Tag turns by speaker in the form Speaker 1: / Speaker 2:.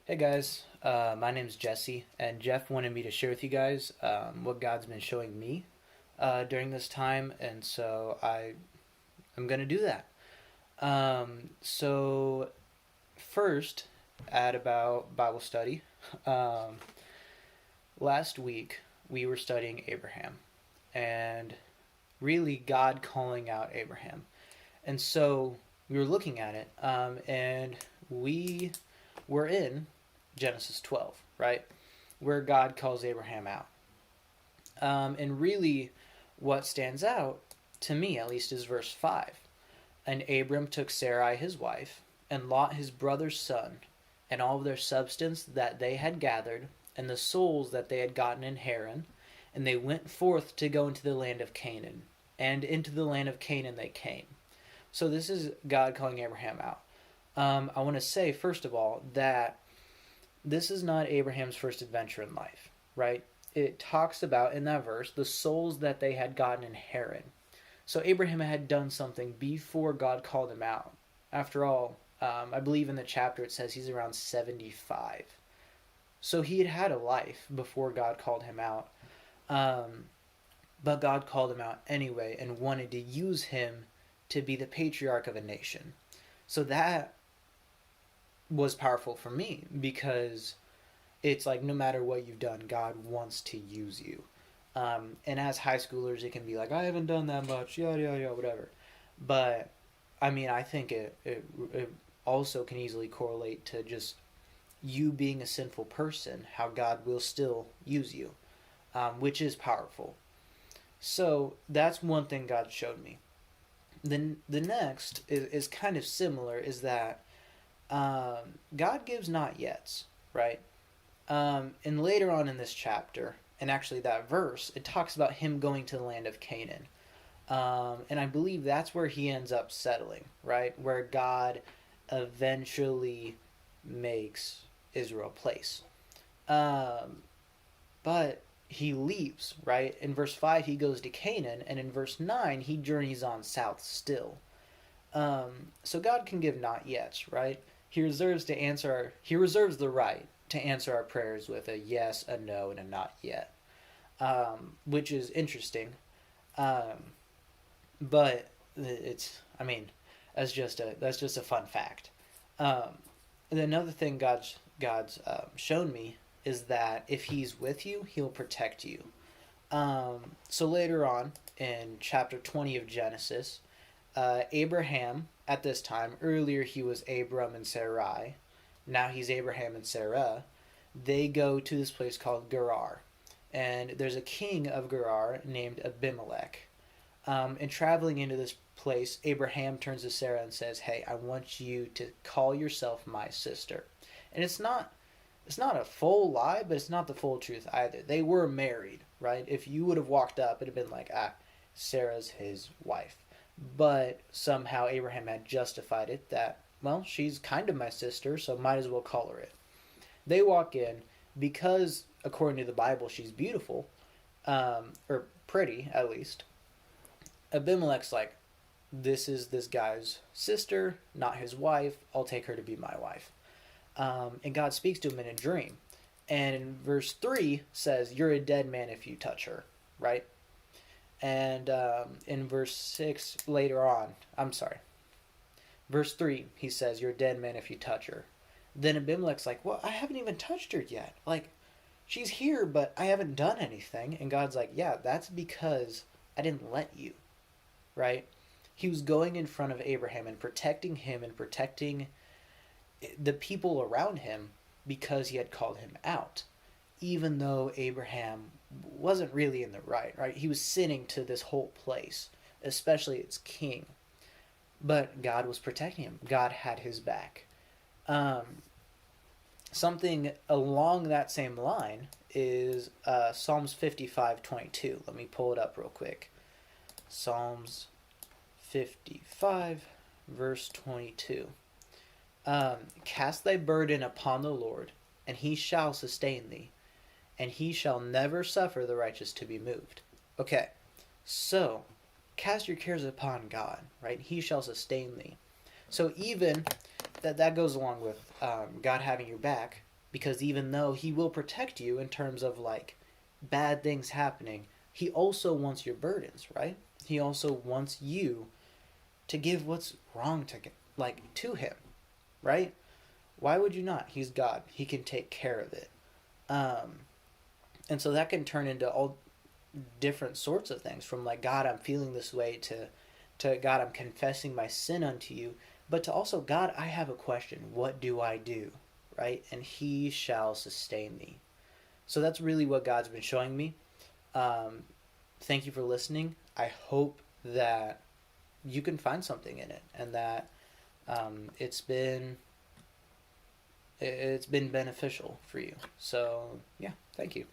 Speaker 1: Hey guys, my name's Jesse, and Jeff wanted me to share with you guys what God's been showing me during this time, and so I'm gonna do that. So first, at about Bible study, um, last week we were studying Abraham, and really God calling out Abraham, and so we were looking at it, and we were in Genesis 12, right? Where God calls Abraham out. And really, what stands out, to me at least, is verse 5. And Abram took Sarai his wife, and Lot his brother's son, and all of their substance that they had gathered, and the souls that they had gotten in Haran, and they went forth to go into the land of Canaan. And into the land of Canaan they came. So this is God calling Abraham out. I want to say, first of all, that this is not Abraham's first adventure in life, right? It talks about, in that verse, the souls that they had gotten in Haran. So Abraham had done something before God called him out. After all, I believe in the chapter it says he's around 75. So he had had a life before God called him out. But God called him out anyway and wanted to use him to be the patriarch of a nation. So that was powerful for me because it's like no matter what you've done, God wants to use you. And as high schoolers, it can be like, I haven't done that much, yada, yada, yada, whatever. But, I mean, I think it also can easily correlate to just you being a sinful person, how God will still use you, which is powerful. So that's one thing God showed me. Then the next is kind of similar, is that God gives not yets, right? And later on in this chapter, and actually that verse, it talks about him going to the land of Canaan. And I believe that's where he ends up settling, right? Where God eventually makes Israel a place. But he leaves, right? In verse 5, he goes to Canaan, and in verse 9, he journeys on south still. So God can give not yets, right? He reserves the right to answer our prayers with a yes, a no, and a not yet, which is interesting. But I mean, that's just a fun fact. And another thing God's shown me is that if He's with you, He'll protect you. So later on in chapter 20 of Genesis, Abraham, at this time, earlier he was Abram and Sarai, now he's Abraham and Sarah, they go to this place called Gerar. And there's a king of Gerar named Abimelech. And traveling into this place, Abraham turns to Sarah and says, hey, I want you to call yourself my sister. And it's not a full lie, but it's not the full truth either. They were married, right? If you would have walked up, it'd have been like, Sarah's his wife. But somehow Abraham had justified it that, well, she's kind of my sister, so might as well call her it. They walk in because, according to the Bible, she's beautiful, or pretty at least. Abimelech's like, this is this guy's sister, not his wife. I'll take her to be my wife. And God speaks to him in a dream. And in verse 3 says, you're a dead man if you touch her, right? And in verse 6 later on, verse 3, he says, you're a dead man if you touch her. Then Abimelech's like, well, I haven't even touched her yet. Like, she's here, but I haven't done anything. And God's like, yeah, that's because I didn't let you, right? He was going in front of Abraham and protecting him and protecting the people around him because he had called him out. Even though Abraham wasn't really in the right? He was sinning to this whole place, especially its king. But God was protecting him. God had his back. Something along that same line is Psalms 55:22. Let me pull it up real quick. Psalms 55, verse 22. Cast thy burden upon the Lord, and he shall sustain thee, and he shall never suffer the righteous to be moved. Okay, so cast your cares upon God, right? He shall sustain thee. So even that goes along with God having your back. because even though he will protect you in terms of like bad things happening, he also wants your burdens, right? He also wants you to give what's wrong to him, right? Why would you not? He's God. He can take care of it. And so that can turn into all different sorts of things, from like, God, I'm feeling this way, to God, I'm confessing my sin unto you, but to also, God, I have a question. What do I do? Right? And he shall sustain me. So that's really what God's been showing me. Thank you for listening. I hope that you can find something in it, and that it's been beneficial for you. So yeah, thank you.